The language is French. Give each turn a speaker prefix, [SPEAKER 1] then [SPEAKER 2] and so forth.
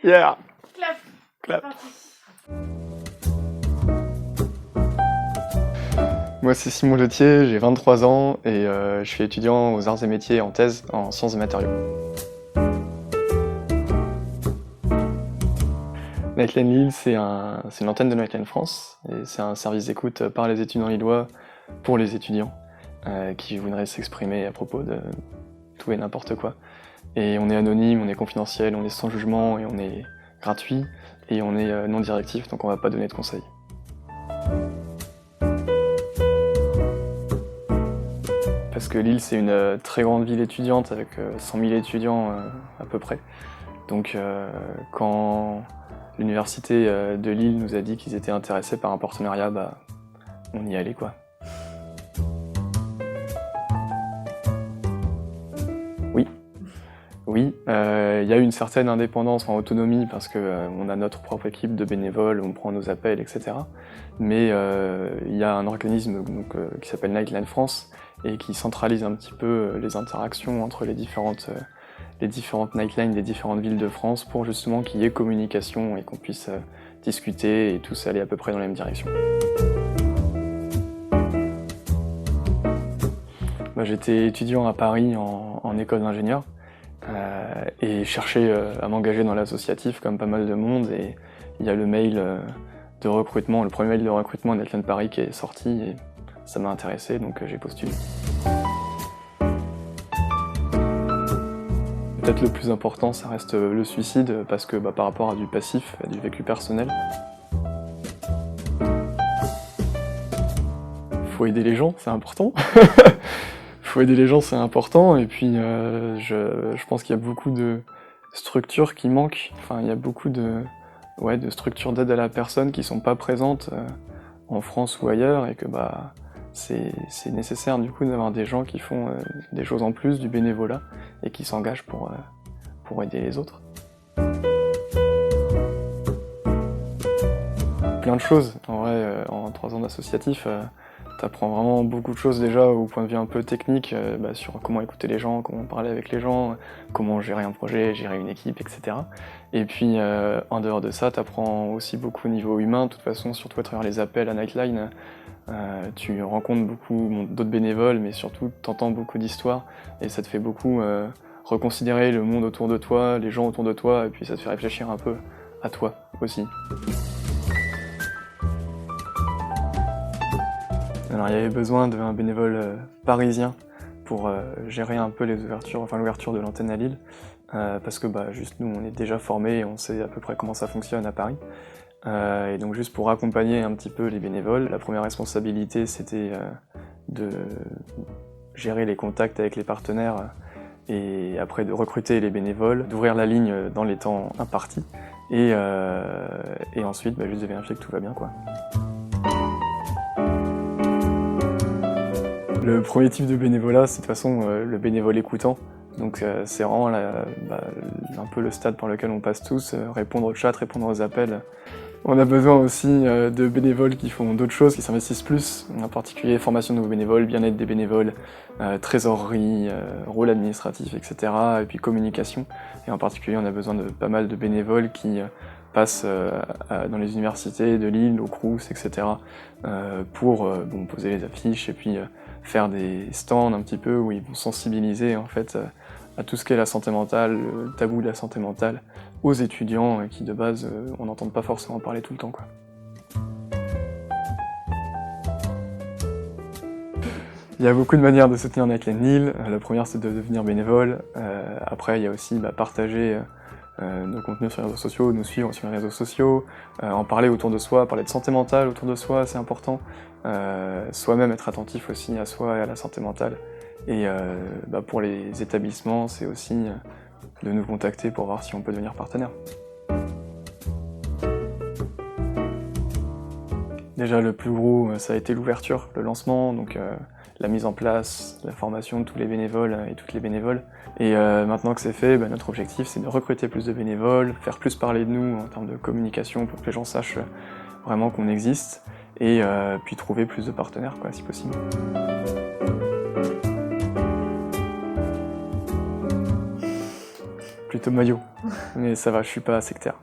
[SPEAKER 1] Yeah.
[SPEAKER 2] Clap.
[SPEAKER 1] Clap.
[SPEAKER 2] Parti.
[SPEAKER 1] Moi c'est Simon Letier, j'ai 23 ans et je suis étudiant aux arts et métiers en thèse en sciences des matériaux. Nightline Lille, c'est une antenne de Nightline France et c'est un service d'écoute par les étudiants lillois pour les étudiants qui voudraient s'exprimer à propos de tout et n'importe quoi. Et on est anonyme, on est confidentiel, on est sans jugement et on est gratuit et on est non directif, donc on va pas donner de conseils. Parce que Lille, c'est une très grande ville étudiante avec 100 000 étudiants à peu près. Donc quand l'université de Lille nous a dit qu'ils étaient intéressés par un partenariat, bah, on y allait quoi. Oui, il y a une certaine indépendance, en autonomie, parce qu'on a notre propre équipe de bénévoles, on prend nos appels, etc. Mais il y a un organisme qui s'appelle Nightline France et qui centralise un petit peu les interactions entre les différentes nightlines des différentes villes de France pour justement qu'il y ait communication et qu'on puisse discuter et tous aller à peu près dans la même direction. J'étais étudiant à Paris en école d'ingénieur. Et chercher à m'engager dans l'associatif comme pas mal de monde, et il y a le mail de recrutement, le premier mail de recrutement de Nightline Paris qui est sorti et ça m'a intéressé, donc j'ai postulé. Peut-être le plus important, ça reste le suicide, parce que par rapport à du passif, à du vécu personnel, faut aider les gens, c'est important. Faut aider les gens, c'est important, et puis je pense qu'il y a beaucoup de structures qui manquent. Enfin, il y a beaucoup de structures d'aide à la personne qui sont pas présentes en France ou ailleurs, et que c'est nécessaire du coup d'avoir des gens qui font des choses en plus, du bénévolat, et qui s'engagent pour aider les autres. Plein de choses, en vrai, en 3 ans d'associatif. T'apprends vraiment beaucoup de choses déjà au point de vue un peu technique sur comment écouter les gens, comment parler avec les gens, comment gérer un projet, gérer une équipe, etc. Et puis en dehors de ça, t'apprends aussi beaucoup au niveau humain. De toute façon, surtout à travers les appels à Nightline, tu rencontres beaucoup d'autres bénévoles, mais surtout t'entends beaucoup d'histoires et ça te fait beaucoup reconsidérer le monde autour de toi, les gens autour de toi, et puis ça te fait réfléchir un peu à toi aussi. Alors il y avait besoin d'un bénévole parisien pour gérer un peu l'ouverture de l'antenne à Lille, parce que juste nous on est déjà formés et on sait à peu près comment ça fonctionne à Paris. Et donc juste pour accompagner un petit peu les bénévoles, la première responsabilité c'était de gérer les contacts avec les partenaires et après de recruter les bénévoles, d'ouvrir la ligne dans les temps impartis et ensuite juste de vérifier que tout va bien quoi. Le premier type de bénévolat, c'est de toute façon le bénévole écoutant. Donc c'est vraiment un peu le stade par lequel on passe tous, répondre au chat, répondre aux appels. On a besoin aussi de bénévoles qui font d'autres choses, qui s'investissent plus, en particulier formation de nouveaux bénévoles, bien-être des bénévoles, trésorerie, rôle administratif, etc. Et puis communication. Et en particulier, on a besoin de pas mal de bénévoles qui passent dans les universités de Lille, au Crous, etc. Pour poser les affiches et puis faire des stands un petit peu où ils vont sensibiliser en fait à tout ce qu'est la santé mentale, le tabou de la santé mentale, aux étudiants qui de base on n'entend pas forcément parler tout le temps quoi. Il y a beaucoup de manières de soutenir Nightline Lille. La première c'est de devenir bénévole, après il y a aussi partager nos contenus sur les réseaux sociaux, nous suivre sur les réseaux sociaux, en parler autour de soi, parler de santé mentale autour de soi, c'est important. Soi-même être attentif aussi à soi et à la santé mentale. Et pour les établissements, c'est aussi de nous contacter pour voir si on peut devenir partenaire. Déjà le plus gros, ça a été l'ouverture, le lancement, donc la mise en place, la formation de tous les bénévoles et toutes les bénévoles. Et maintenant que c'est fait, notre objectif c'est de recruter plus de bénévoles, faire plus parler de nous en termes de communication pour que les gens sachent vraiment qu'on existe, et puis trouver plus de partenaires quoi, si possible. plutôt maillot. Mais ça va, je suis pas sectaire.